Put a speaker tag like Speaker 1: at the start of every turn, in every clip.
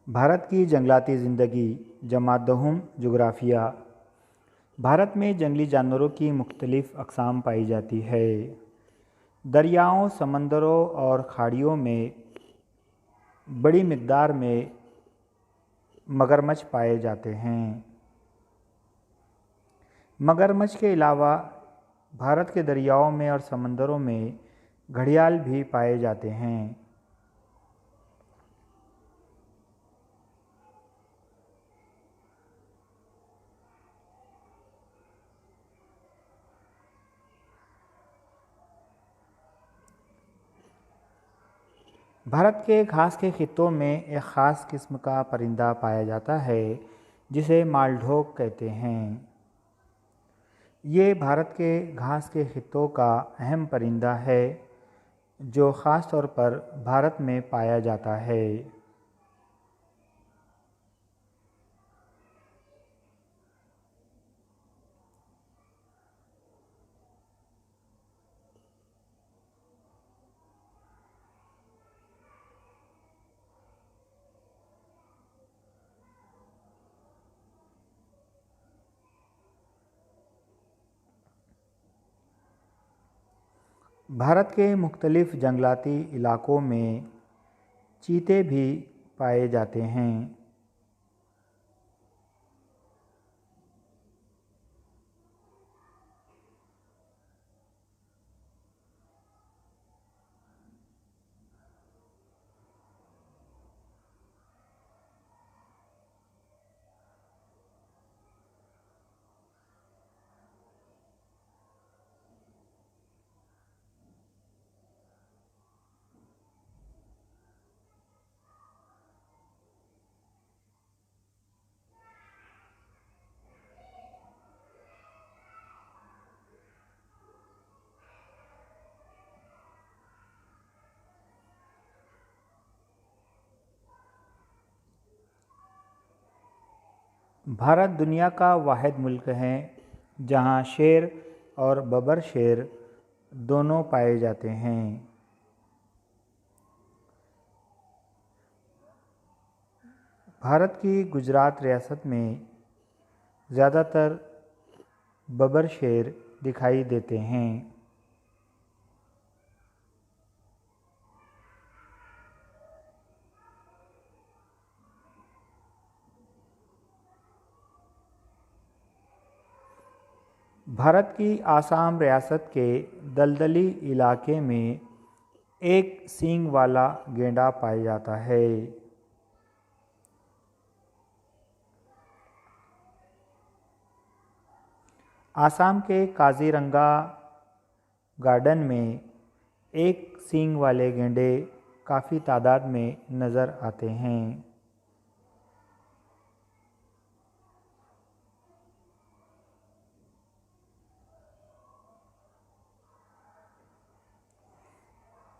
Speaker 1: भारत की जंगलाती ज़िंदगी जमात-दहुम जोग्राफिया। भारत में जंगली जानवरों की मुख्तलिफ़ अक़साम पाई जाती है। दरियाओं, समंदरों और खाड़ियों में बड़ी मिक़दार में मगरमच्छ पाए जाते हैं। मगरमच्छ के अलावा भारत के दरियाओं में और समंदरों में घड़ियाल भी पाए जाते हैं। भारत के घास के खित्तों में एक ख़ास किस्म का परिंदा पाया जाता है जिसे मालढोक कहते हैं। ये भारत के घास के खित्तों का अहम परिंदा है जो ख़ास तौर पर भारत में पाया जाता है। भारत के मुख्तलिफ़ जंगलाती इलाकों में चीते भी पाए जाते हैं। भारत दुनिया का वाहिद मुल्क है जहाँ शेर और बबर शेर दोनों पाए जाते हैं। भारत की गुजरात रियासत में ज़्यादातर बबर शेर दिखाई देते हैं। भारत की आसाम रियासत के दलदली इलाके में एक सींग वाला गेंडा पाया जाता है। आसाम के काज़ीरंगा गार्डन में एक सींग वाले गेंडे काफ़ी तादाद में नज़र आते हैं।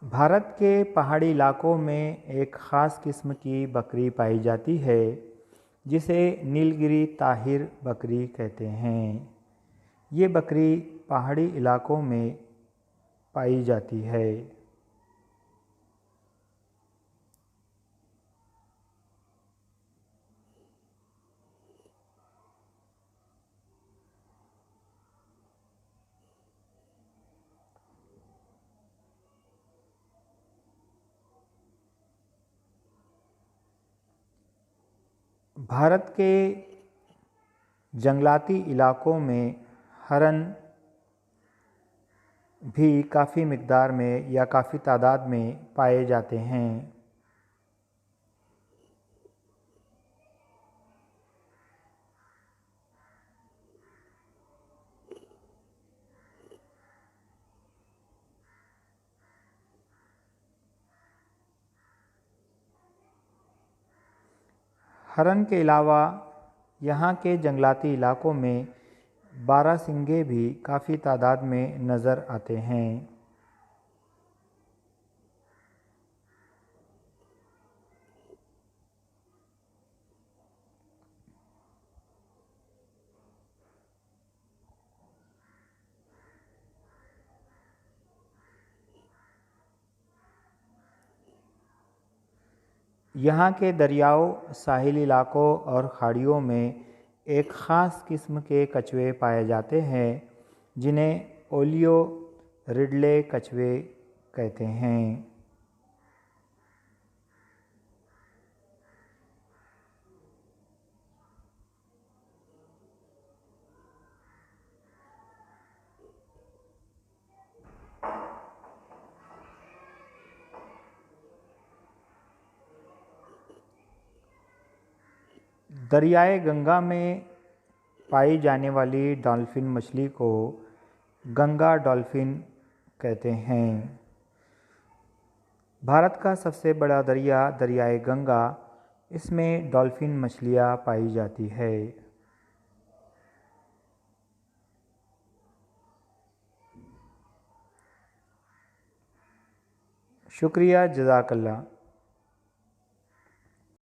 Speaker 1: भारत के पहाड़ी इलाकों में एक ख़ास किस्म की बकरी पाई जाती है जिसे नीलगिरी ताहिर बकरी कहते हैं। ये बकरी पहाड़ी इलाकों में पाई जाती है। भारत के जंगलाती इलाकों में हरन भी काफ़ी मिक़दार में या काफ़ी तादाद में पाए जाते हैं। हरन के अलावा यहाँ के जंगलाती इलाकों में बारहसिंगे भी काफ़ी तादाद में नज़र आते हैं। यहाँ के दरियाओं, साहिल इलाकों और खाड़ियों में एक ख़ास किस्म के कछुए पाए जाते हैं जिन्हें ओलियो रिडले कछुए कहते हैं। दरियाए गंगा में पाई जाने वाली डॉल्फिन मछली को गंगा डॉल्फिन कहते हैं। भारत का सबसे बड़ा दरिया दरियाए गंगा, इसमें डॉल्फिन मछलियाँ पाई जाती है। शुक्रिया, जज़ाकल्लाह।